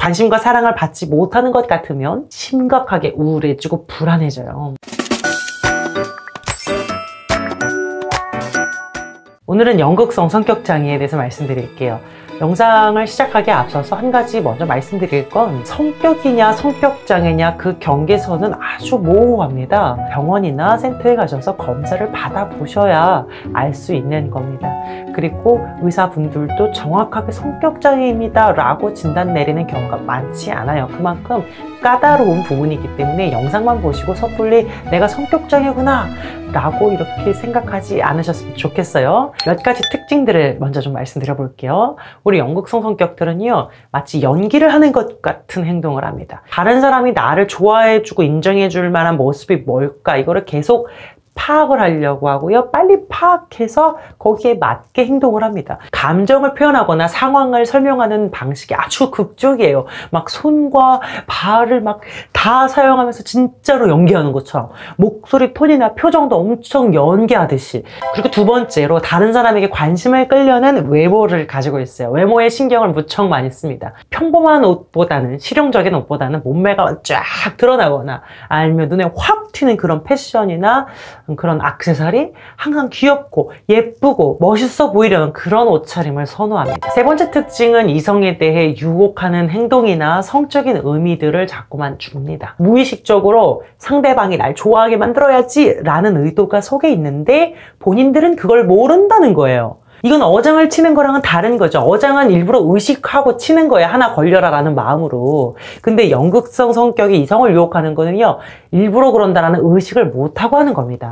관심과 사랑을 받지 못하는 것 같으면 심각하게 우울해지고 불안해져요. 오늘은 연극성 성격장애에 대해서 말씀드릴게요. 영상을 시작하기에 앞서서 한 가지 먼저 말씀드릴 건 성격이냐 성격장애냐 그 경계선은 아주 모호합니다. 병원이나 센터에 가셔서 검사를 받아보셔야 알 수 있는 겁니다. 그리고 의사분들도 정확하게 성격장애입니다 라고 진단 내리는 경우가 많지 않아요. 그만큼 까다로운 부분이기 때문에 영상만 보시고 섣불리 내가 성격장애구나 라고 이렇게 생각하지 않으셨으면 좋겠어요. 몇 가지 특징들을 먼저 좀 말씀드려 볼게요. 우리 연극성 성격들은요, 마치 연기를 하는 것 같은 행동을 합니다. 다른 사람이 나를 좋아해주고 인정해줄 만한 모습이 뭘까, 이거를 계속 파악을 하려고 하고요. 빨리 파악해서 거기에 맞게 행동을 합니다. 감정을 표현하거나 상황을 설명하는 방식이 아주 극적이에요. 막 손과 발을 막 다 사용하면서 진짜로 연기하는 것처럼 목소리 톤이나 표정도 엄청 연기하듯이. 그리고 두 번째로 다른 사람에게 관심을 끌려는 외모를 가지고 있어요. 외모에 신경을 무척 많이 씁니다. 평범한 옷보다는, 실용적인 옷보다는 몸매가 쫙 드러나거나 아니면 눈에 확 튀는 그런 패션이나 그런 액세서리, 항상 귀엽고 예쁘고 멋있어 보이려는 그런 옷차림을 선호합니다. 세 번째 특징은 이성에 대해 유혹하는 행동이나 성적인 의미들을 자꾸만 줍니다. 무의식적으로 상대방이 날 좋아하게 만들어야지 라는 의도가 속에 있는데 본인들은 그걸 모른다는 거예요. 이건 어장을 치는 거랑은 다른 거죠. 어장은 일부러 의식하고 치는 거예요. 하나 걸려라 라는 마음으로. 근데 연극성 성격이 이성을 유혹하는 거는요, 일부러 그런다라는 의식을 못하고 하는 겁니다.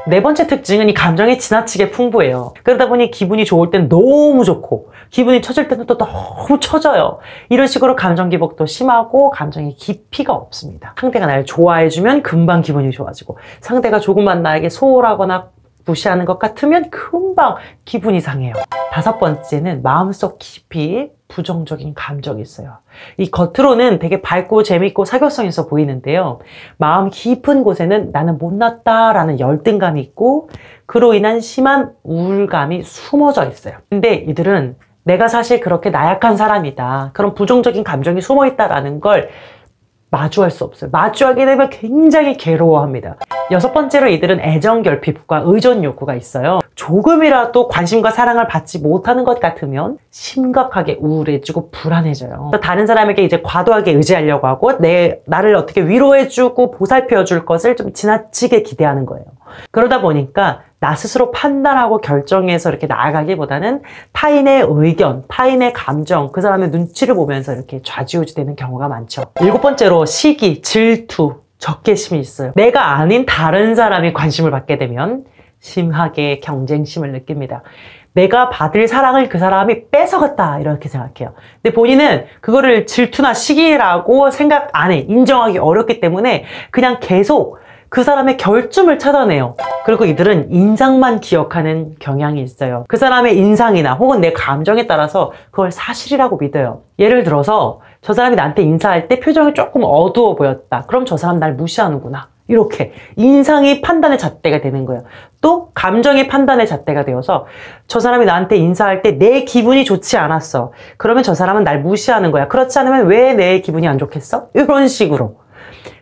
네 번째 특징은 이 감정이 지나치게 풍부해요. 그러다 보니 기분이 좋을 땐 너무 좋고 기분이 처질 때는 또 너무 처져요. 이런 식으로 감정 기복도 심하고 감정의 깊이가 없습니다. 상대가 날 좋아해주면 금방 기분이 좋아지고, 상대가 조금만 나에게 소홀하거나 무시하는 것 같으면 금방 기분이 상해요. 다섯 번째는 마음속 깊이 부정적인 감정이 있어요. 이 겉으로는 되게 밝고 재밌고 사교성 있어 보이는데요, 마음 깊은 곳에는 나는 못났다 라는 열등감이 있고 그로 인한 심한 우울감이 숨어져 있어요. 근데 이들은 내가 사실 그렇게 나약한 사람이다, 그런 부정적인 감정이 숨어 있다라는 걸 마주할 수 없어요. 마주하게 되면 굉장히 괴로워합니다. 여섯 번째로 이들은 애정 결핍과 의존 욕구가 있어요. 조금이라도 관심과 사랑을 받지 못하는 것 같으면 심각하게 우울해지고 불안해져요. 다른 사람에게 이제 과도하게 의지하려고 하고 나를 어떻게 위로해주고 보살펴줄 것을 좀 지나치게 기대하는 거예요. 그러다 보니까 나 스스로 판단하고 결정해서 이렇게 나아가기보다는 타인의 의견, 타인의 감정, 그 사람의 눈치를 보면서 이렇게 좌지우지 되는 경우가 많죠. 일곱 번째로 시기, 질투, 적개심이 있어요. 내가 아닌 다른 사람이 관심을 받게 되면 심하게 경쟁심을 느낍니다. 내가 받을 사랑을 그 사람이 뺏어갔다 이렇게 생각해요. 근데 본인은 그거를 질투나 시기라고 생각 안 해. 인정하기 어렵기 때문에 그냥 계속 그 사람의 결점을 찾아내요. 그리고 이들은 인상만 기억하는 경향이 있어요. 그 사람의 인상이나 혹은 내 감정에 따라서 그걸 사실이라고 믿어요. 예를 들어서 저 사람이 나한테 인사할 때 표정이 조금 어두워 보였다. 그럼 저 사람 날 무시하는구나. 이렇게 인상이 판단의 잣대가 되는 거예요. 또 감정이 판단의 잣대가 되어서 저 사람이 나한테 인사할 때 내 기분이 좋지 않았어. 그러면 저 사람은 날 무시하는 거야. 그렇지 않으면 왜 내 기분이 안 좋겠어? 이런 식으로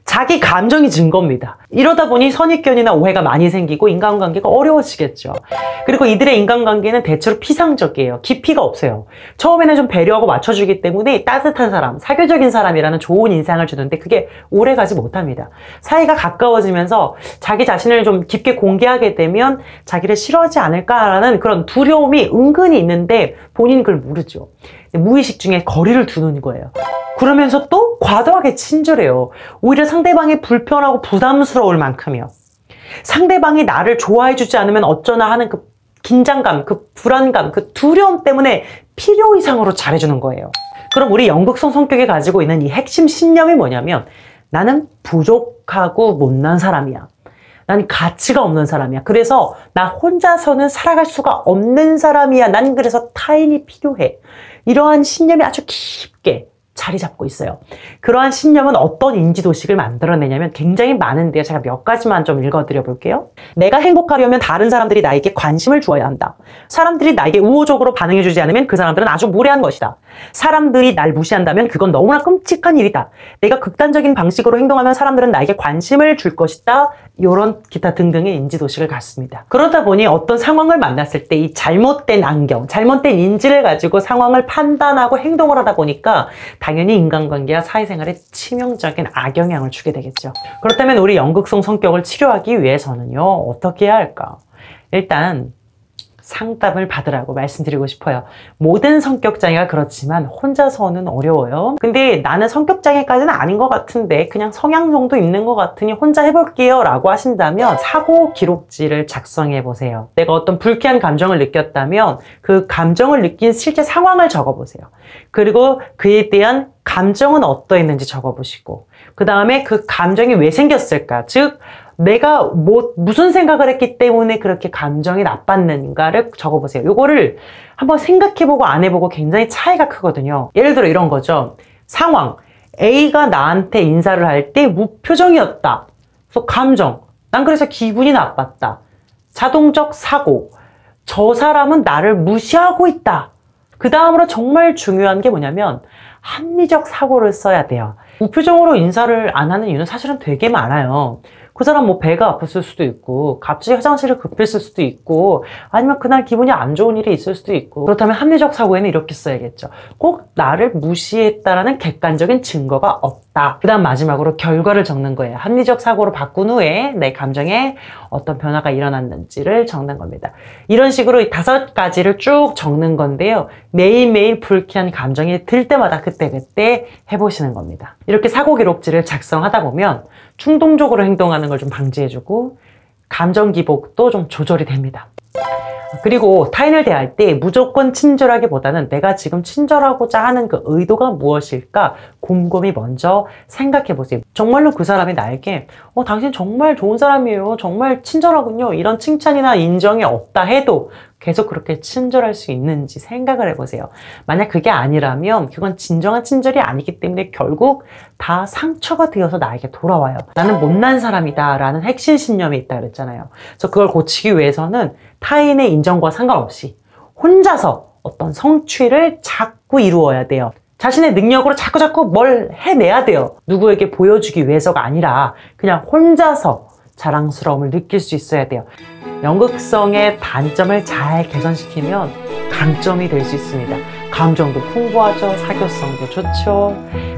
자기 감정이 증거입니다. 이러다 보니 선입견이나 오해가 많이 생기고 인간관계가 어려워지겠죠. 그리고 이들의 인간관계는 대체로 피상적이에요. 깊이가 없어요. 처음에는 좀 배려하고 맞춰주기 때문에 따뜻한 사람, 사교적인 사람이라는 좋은 인상을 주는데 그게 오래가지 못합니다. 사이가 가까워지면서 자기 자신을 좀 깊게 공개하게 되면 자기를 싫어하지 않을까라는 그런 두려움이 은근히 있는데 본인은 그걸 모르죠. 무의식 중에 거리를 두는 거예요. 그러면서 또 과도하게 친절해요. 오히려 상대방이 불편하고 부담스러울 만큼이요. 상대방이 나를 좋아해주지 않으면 어쩌나 하는 그 긴장감, 그 불안감, 그 두려움 때문에 필요 이상으로 잘해주는 거예요. 그럼 우리 연극성 성격이 가지고 있는 이 핵심 신념이 뭐냐면, 나는 부족하고 못난 사람이야. 난 가치가 없는 사람이야. 그래서 나 혼자서는 살아갈 수가 없는 사람이야. 난 그래서 타인이 필요해. 이러한 신념이 아주 깊게 자리 잡고 있어요. 그러한 신념은 어떤 인지도식을 만들어내냐면 굉장히 많은데요. 제가 몇 가지만 좀 읽어드려 볼게요. 내가 행복하려면 다른 사람들이 나에게 관심을 주어야 한다. 사람들이 나에게 우호적으로 반응해주지 않으면 그 사람들은 아주 무례한 것이다. 사람들이 날 무시한다면 그건 너무나 끔찍한 일이다. 내가 극단적인 방식으로 행동하면 사람들은 나에게 관심을 줄 것이다. 이런 기타 등등의 인지도식을 갖습니다. 그러다 보니 어떤 상황을 만났을 때 이 잘못된 안경, 잘못된 인지를 가지고 상황을 판단하고 행동을 하다 보니까 당연히 인간관계와 사회생활에 치명적인 악영향을 주게 되겠죠. 그렇다면 우리 연극성 성격을 치료하기 위해서는요, 어떻게 해야 할까? 일단 상담을 받으라고 말씀드리고 싶어요. 모든 성격장애가 그렇지만 혼자서는 어려워요. 근데 나는 성격장애까지는 아닌 것 같은데 그냥 성향 정도 있는 것 같으니 혼자 해볼게요 라고 하신다면 사고 기록지를 작성해 보세요. 내가 어떤 불쾌한 감정을 느꼈다면 그 감정을 느낀 실제 상황을 적어보세요. 그리고 그에 대한 감정은 어떠했는지 적어보시고 그 다음에 그 감정이 왜 생겼을까? 즉 내가 무슨 생각을 했기 때문에 그렇게 감정이 나빴는가를 적어보세요. 이거를 한번 생각해보고 안 해보고 굉장히 차이가 크거든요. 예를 들어 이런 거죠. 상황, A가 나한테 인사를 할 때 무표정이었다. 그래서 감정, 난 그래서 기분이 나빴다. 자동적 사고, 저 사람은 나를 무시하고 있다. 그 다음으로 정말 중요한 게 뭐냐면 합리적 사고를 써야 돼요. 무표정으로 인사를 안 하는 이유는 사실은 되게 많아요. 그 사람 뭐 배가 아팠을 수도 있고 갑자기 화장실을 급했을 수도 있고 아니면 그날 기분이 안 좋은 일이 있을 수도 있고 그렇다면 합리적 사고에는 이렇게 써야겠죠. 꼭 나를 무시했다라는 객관적인 증거가 없다. 그 다음 마지막으로 결과를 적는 거예요. 합리적 사고로 바꾼 후에 내 감정에 어떤 변화가 일어났는지를 적는 겁니다. 이런 식으로 이 5가지를 쭉 적는 건데요. 매일매일 불쾌한 감정이 들 때마다 그때그때 해보시는 겁니다. 이렇게 사고 기록지를 작성하다 보면 충동적으로 행동하는 걸 좀 방지해주고 감정 기복도 좀 조절이 됩니다. 그리고 타인을 대할 때 무조건 친절하기보다는 내가 지금 친절하고자 하는 그 의도가 무엇일까 곰곰이 먼저 생각해 보세요. 정말로 그 사람이 나에게 당신 정말 좋은 사람이에요. 정말 친절하군요. 이런 칭찬이나 인정이 없다 해도 계속 그렇게 친절할 수 있는지 생각을 해보세요. 만약 그게 아니라면 그건 진정한 친절이 아니기 때문에 결국 다 상처가 되어서 나에게 돌아와요. 나는 못난 사람이다 라는 핵심 신념이 있다 그랬잖아요. 그래서 그걸 고치기 위해서는 타인의 인정과 상관없이 혼자서 어떤 성취를 자꾸 이루어야 돼요. 자신의 능력으로 자꾸 뭘 해내야 돼요. 누구에게 보여주기 위해서가 아니라 그냥 혼자서 자랑스러움을 느낄 수 있어야 돼요. 연극성의 단점을 잘 개선시키면 강점이 될 수 있습니다. 감정도 풍부하죠. 사교성도 좋죠.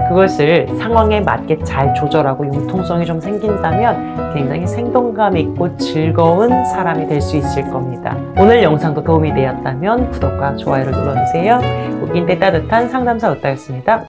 그것을 상황에 맞게 잘 조절하고 융통성이 좀 생긴다면 굉장히 생동감 있고 즐거운 사람이 될 수 있을 겁니다. 오늘 영상도 도움이 되었다면 구독과 좋아요를 눌러주세요. 웃긴 데 따뜻한 상담사 으따였습니다.